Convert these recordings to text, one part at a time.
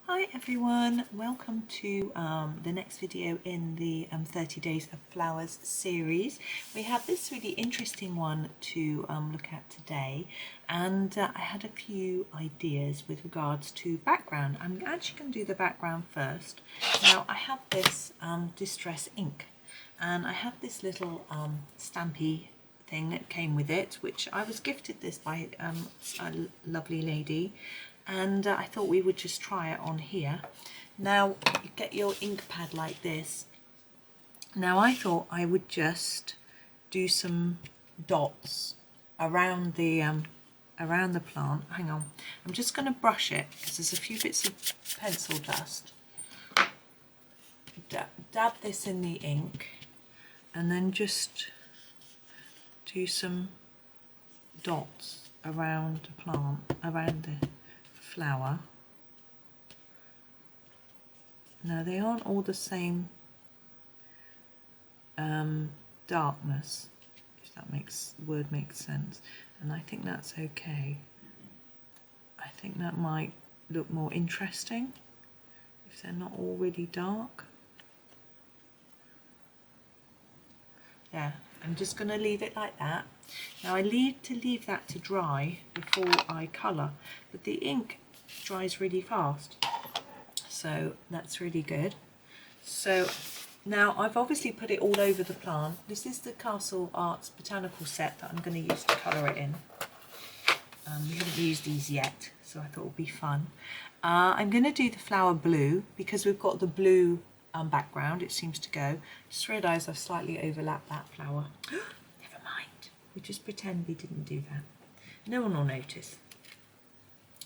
Hi everyone, welcome to the next video in the 30 Days of Flowers series. We have this really interesting one to look at today, and I had a few ideas with regards to background. I'm actually going to do the background first. Now I have this distress ink, and I have this little stampy thing that came with it, which I was gifted this by a lovely lady, and I thought we would just try it on here. Now you get your ink pad like this. Now I thought I would just do some dots around the plant. Hang on, I'm just going to brush it because there's a few bits of pencil dust. Dab this in the ink and then just do some dots around the plant, around the flower. Now they aren't all the same darkness, if that word makes sense, and I think that's okay. I think that might look more interesting if they're not all really dark. Yeah, I'm just going to leave it like that. Now I need to leave that to dry before I colour, but the ink dries really fast, so that's really good. So now I've obviously put it all over the plant. This is the Castle Arts Botanical set that I'm going to use to colour it in. We haven't used these yet, so I thought it would be fun. I'm going to do the flower blue because we've got the blue background, it seems to go. Just realised I've slightly overlapped that flower. Never mind, we just pretend we didn't do that. No one will notice.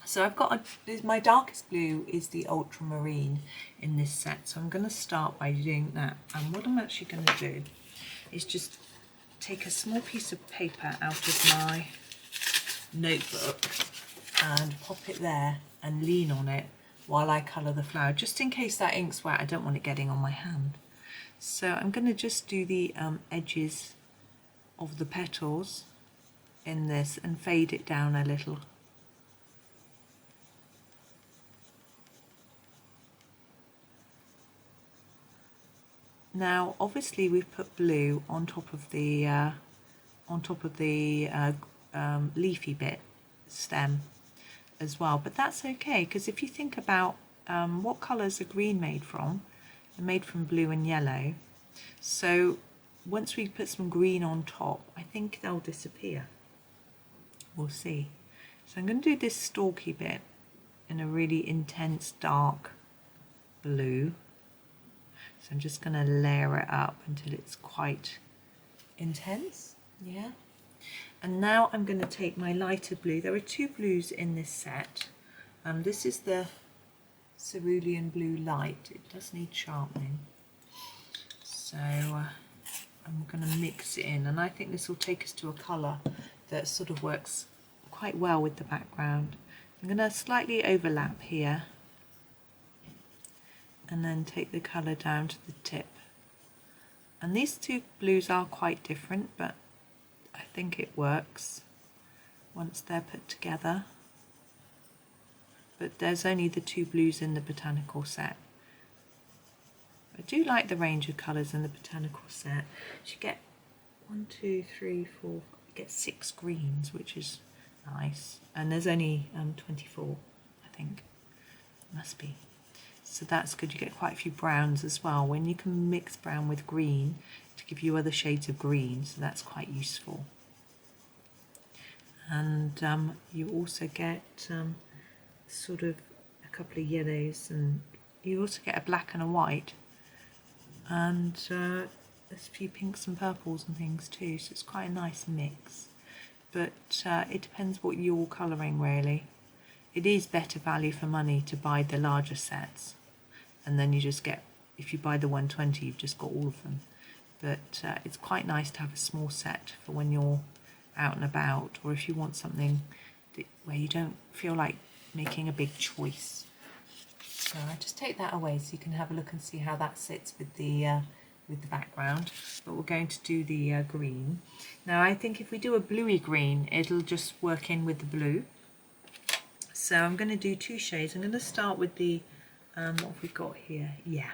So I've got my darkest blue is the Ultramarine in this set, so I'm going to start by doing that. And what I'm actually going to do is just take a small piece of paper out of my notebook and pop it there and lean on it while I colour the flower, just in case that ink's wet. I don't want it getting on my hand. So I'm going to just do the edges of the petals in this and fade it down a little. Now obviously we've put blue on top of the leafy bit, stem as well, but that's okay, because if you think about what colours are green made from, they're made from blue and yellow, so once we put some green on top I think they'll disappear. We'll see. So I'm going to do this stalky bit in a really intense dark blue. So I'm just going to layer it up until it's quite intense, yeah. And now I'm going to take my lighter blue. There are two blues in this set. This is the Cerulean Blue Light. It does need sharpening. So I'm going to mix it in, and I think this will take us to a colour that sort of works quite well with the background. I'm going to slightly overlap here and then take the colour down to the tip. And these two blues are quite different, but I think it works once they're put together. But there's only the two blues in the Botanical set. I do like the range of colours in the Botanical set. You get 1, 2, 3, 4, you get 6 greens, which is nice. And there's only 24, I think. Must be. So that's good. You get quite a few browns as well, when you can mix brown with green to give you other shades of green, so that's quite useful. And you also get sort of a couple of yellows, and you also get a black and a white, and there's a few pinks and purples and things too, so it's quite a nice mix. But it depends what you're colouring really. It is better value for money to buy the larger sets, and then you just get, if you buy the 120 you've just got all of them. But it's quite nice to have a small set for when you're out and about, or if you want something where you don't feel like making a big choice. So I just take that away so you can have a look and see how that sits with the background. But we're going to do the green. Now I think if we do a bluey green, it'll just work in with the blue. So I'm going to do 2 shades. I'm going to start with the What have we got here? Yeah,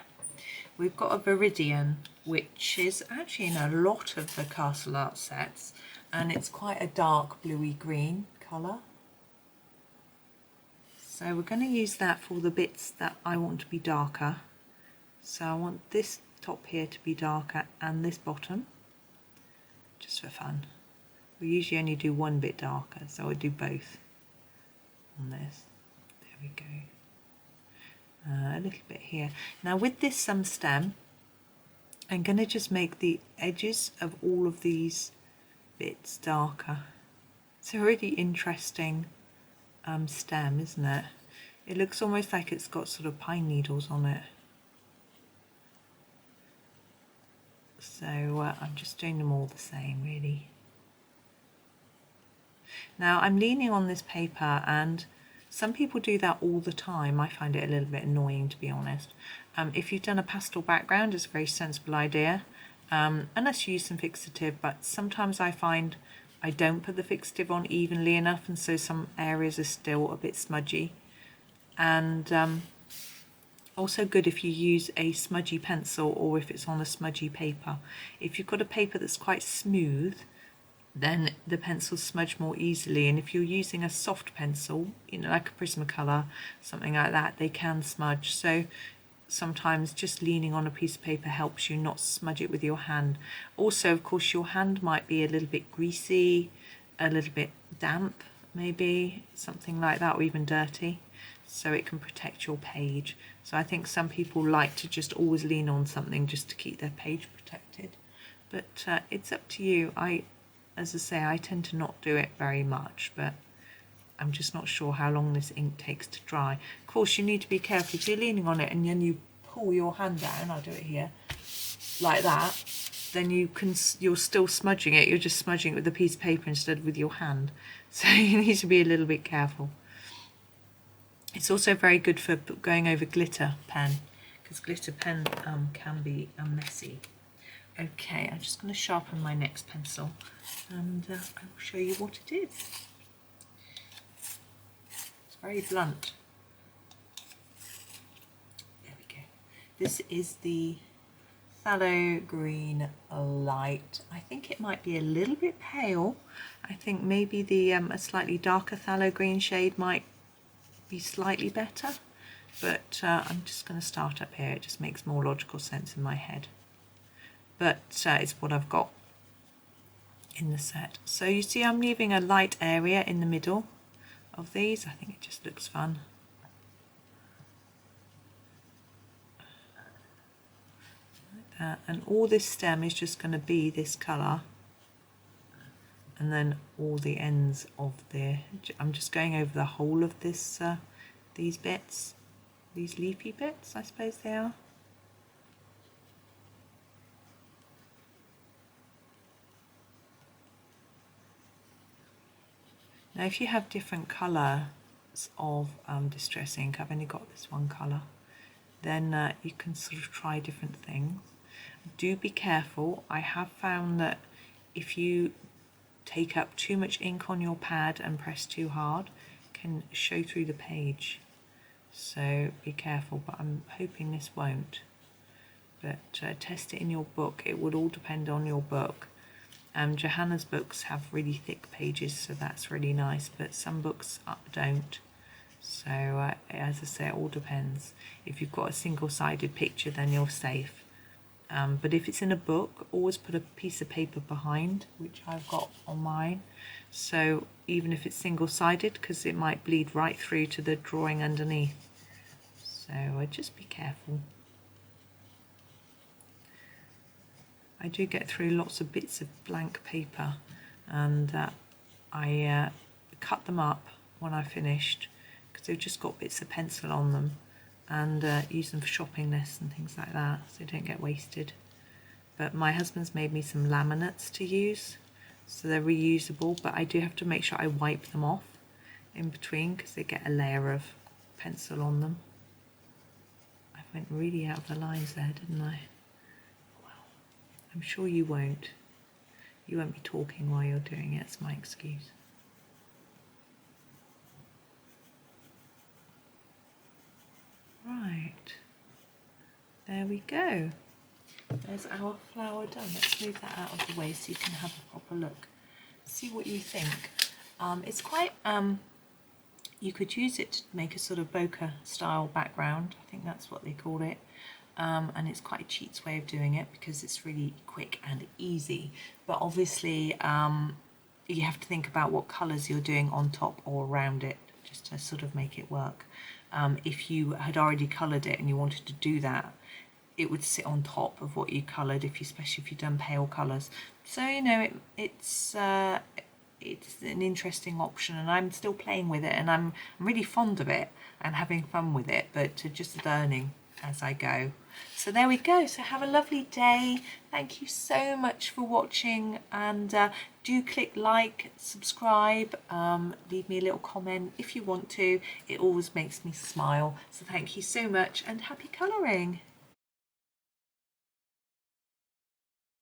we've got a Viridian, which is actually in a lot of the Castle Art sets, and it's quite a dark bluey green colour. So we're going to use that for the bits that I want to be darker. So I want this top here to be darker and this bottom, just for fun. We usually only do one bit darker, so I do both on this. There we go. A little bit here. Now with this stem, I'm going to just make the edges of all of these bits darker. It's a really interesting stem, isn't it? It looks almost like it's got sort of pine needles on it. So I'm just doing them all the same, really. Now I'm leaning on this paper, and some people do that all the time. I find it a little bit annoying, to be honest. If you've done a pastel background, it's a very sensible idea, unless you use some fixative, but sometimes I find I don't put the fixative on evenly enough, and so some areas are still a bit smudgy. And also good if you use a smudgy pencil, or if it's on a smudgy paper. If you've got a paper that's quite smooth, then the pencils smudge more easily, and if you're using a soft pencil, you know, like a Prismacolor, something like that, they can smudge. So sometimes just leaning on a piece of paper helps you not smudge it with your hand. Also, of course, your hand might be a little bit greasy, a little bit damp, maybe something like that, or even dirty, so it can protect your page. So I think some people like to just always lean on something just to keep their page protected, but it's up to you. As I say, I tend to not do it very much, but I'm just not sure how long this ink takes to dry. Of course, you need to be careful. If you're leaning on it and then you pull your hand down, I'll do it here, like that, then you're still smudging it. You're just smudging it with a piece of paper instead of with your hand. So you need to be a little bit careful. It's also very good for going over glitter pen, because glitter pen can be messy. Okay, I'm just going to sharpen my next pencil, and I will show you what it is. It's very blunt. There we go. This is the Phthalo Green Light. I think it might be a little bit pale. I think maybe the a slightly darker Phthalo Green shade might be slightly better, but I'm just going to start up here. It just makes more logical sense in my head. But it's what I've got in the set. So you see I'm leaving a light area in the middle of these. I think it just looks fun. Like that. And all this stem is just going to be this colour. And then all the ends of I'm just going over the whole of this, these bits, these leafy bits, I suppose they are. Now if you have different colours of distress ink, I've only got this one colour, then you can sort of try different things. Do be careful. I have found that if you take up too much ink on your pad and press too hard, it can show through the page. So be careful, but I'm hoping this won't. But test it in your book. It would all depend on your book. Johanna's books have really thick pages, so that's really nice, but some books don't. So as I say, it all depends. If you've got a single-sided picture, then you're safe. But if it's in a book, always put a piece of paper behind, which I've got on mine. So even if it's single-sided, because it might bleed right through to the drawing underneath. So just be careful. I do get through lots of bits of blank paper, and I cut them up when I finished, because they've just got bits of pencil on them, and use them for shopping lists and things like that, so they don't get wasted. But my husband's made me some laminates to use, so they're reusable, but I do have to make sure I wipe them off in between, because they get a layer of pencil on them. I went really out of the lines there, didn't I? I'm sure you won't. You won't be talking while you're doing it, it's my excuse. Right. There we go. There's our flower done. Let's move that out of the way so you can have a proper look. See what you think. It's quite, you could use it to make a sort of bokeh style background. I think that's what they call it. And it's quite a cheats way of doing it because it's really quick and easy. But obviously you have to think about what colours you're doing on top or around it just to sort of make it work. If you had already coloured it and you wanted to do that, it would sit on top of what you coloured, especially if you've done pale colours. So, you know, it's an interesting option, and I'm still playing with it, and I'm really fond of it and having fun with it, but just learning as I go. So there we go. So have a lovely day. Thank you so much for watching, and do click like, subscribe, leave me a little comment if you want to. It always makes me smile. So thank you so much, and happy colouring.